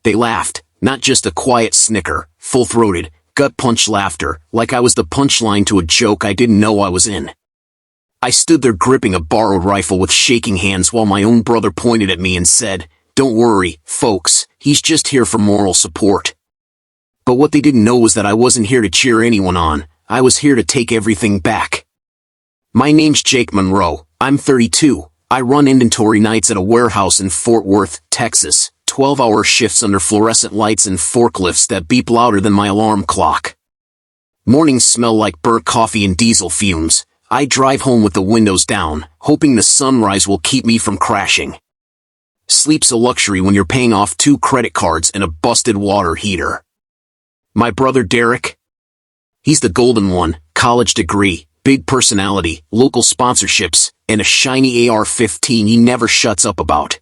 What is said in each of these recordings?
They laughed, not just a quiet snicker, full-throated, gut-punch laughter, like I was the punchline to a joke I didn't know I was in. I stood there gripping a borrowed rifle with shaking hands while my own brother pointed at me and said, "Don't worry, folks, he's just here for moral support." But what they didn't know was that I wasn't here to cheer anyone on, I was here to take everything back. My name's Jake Monroe, I'm 32, I run inventory nights at a warehouse in Fort Worth, Texas, 12-hour shifts under fluorescent lights and forklifts that beep louder than my alarm clock. Mornings smell like burnt coffee and diesel fumes. I drive home with the windows down, hoping the sunrise will keep me from crashing. Sleep's a luxury when you're paying off 2 credit cards and a busted water heater. My brother Derek? He's the golden one, college degree, big personality, local sponsorships, and a shiny AR-15 he never shuts up about.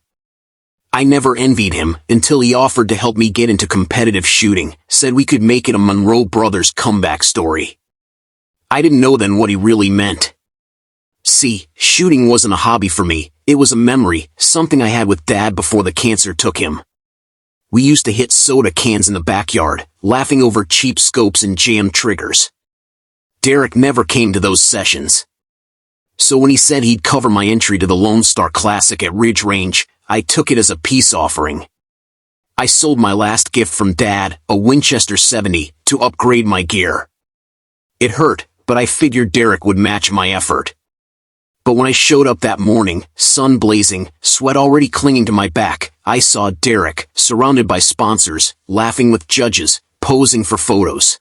I never envied him until he offered to help me get into competitive shooting, said we could make it a Monroe Brothers comeback story. I didn't know then what he really meant. See, shooting wasn't a hobby for me, it was a memory, something I had with Dad before the cancer took him. We used to hit soda cans in the backyard, laughing over cheap scopes and jammed triggers. Derek never came to those sessions. So when he said he'd cover my entry to the Lone Star Classic at Ridge Range, I took it as a peace offering. I sold my last gift from Dad, a Winchester 70, to upgrade my gear. It hurt, but I figured Derek would match my effort. But when I showed up that morning, sun blazing, sweat already clinging to my back, I saw Derek, surrounded by sponsors, laughing with judges, posing for photos.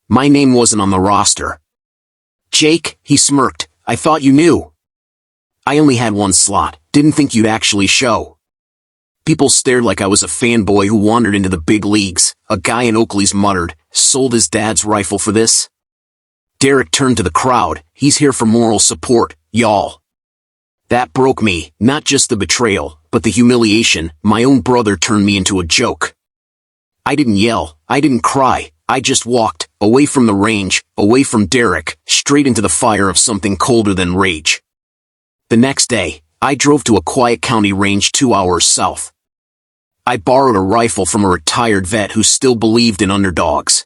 My name wasn't on the roster. "Jake," he smirked, "I thought you knew." I only had one slot, didn't think you'd actually show. People stared like I was a fanboy who wandered into the big leagues. A guy in Oakley's muttered, "Sold his dad's rifle for this?" Derek turned to the crowd, "He's here for moral support, y'all." That broke me, not just the betrayal, but the humiliation. My own brother turned me into a joke. I didn't yell, I didn't cry, I just walked, away from the range, away from Derek, straight into the fire of something colder than rage. The next day, I drove to a quiet county range 2 hours south. I borrowed a rifle from a retired vet who still believed in underdogs.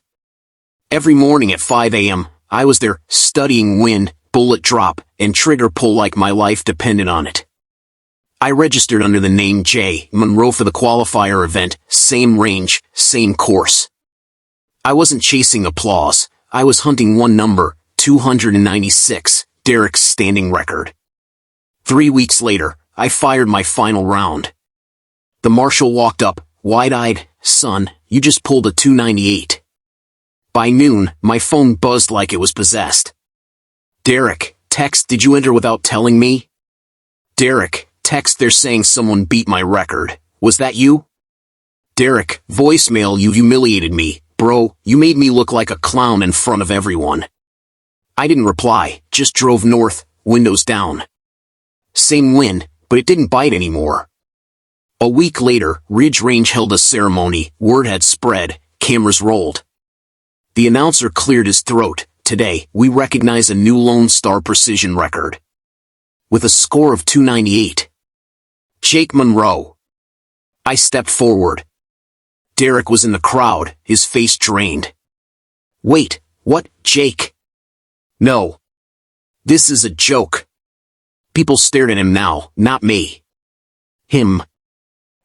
Every morning at 5 a.m., I was there, studying wind, bullet drop, and trigger pull like my life depended on it. I registered under the name J. Monroe for the qualifier event, same range, same course. I wasn't chasing applause, I was hunting one number, 296, Derek's standing record. 3 weeks later, I fired my final round. The marshal walked up, wide-eyed, "Son, you just pulled a 298. By noon, my phone buzzed like it was possessed. "Derek, text, did you enter without telling me?" "Derek, text, they're saying someone beat my record. Was that you?" "Derek, voicemail, you humiliated me, bro, you made me look like a clown in front of everyone." I didn't reply, just drove north, windows down. Same wind, but it didn't bite anymore. A week later, Ridge Range held a ceremony, word had spread, cameras rolled. The announcer cleared his throat. "Today, we recognize a new Lone Star precision record. With a score of 298. Jake Monroe." I stepped forward. Derek was in the crowd, his face drained. "Wait, what, Jake?" "No. This is a joke." People stared at him now, not me. "Him.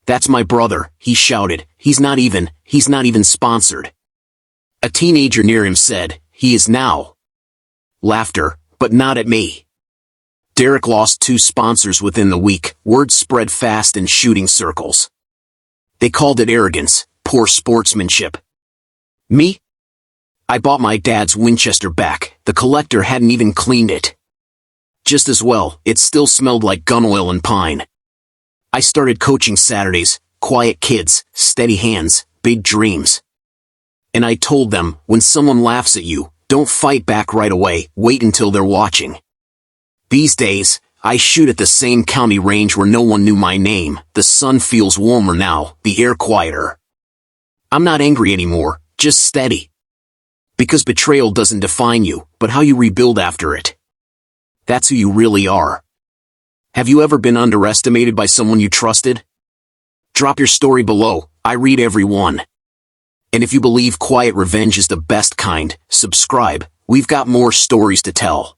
That's my brother," he shouted. He's not even sponsored." A teenager near him said, "He is now." Laughter, but not at me. Derek lost 2 sponsors within the week. Word spread fast in shooting circles. They called it arrogance, poor sportsmanship. Me? I bought my dad's Winchester back. The collector hadn't even cleaned it. Just as well, it still smelled like gun oil and pine. I started coaching Saturdays, quiet kids, steady hands, big dreams. And I told them, when someone laughs at you, don't fight back right away, wait until they're watching. These days, I shoot at the same county range where no one knew my name. The sun feels warmer now, the air quieter. I'm not angry anymore, just steady. Because betrayal doesn't define you, but how you rebuild after it. That's who you really are. Have you ever been underestimated by someone you trusted? Drop your story below. I read every one. And if you believe quiet revenge is the best kind, subscribe. We've got more stories to tell.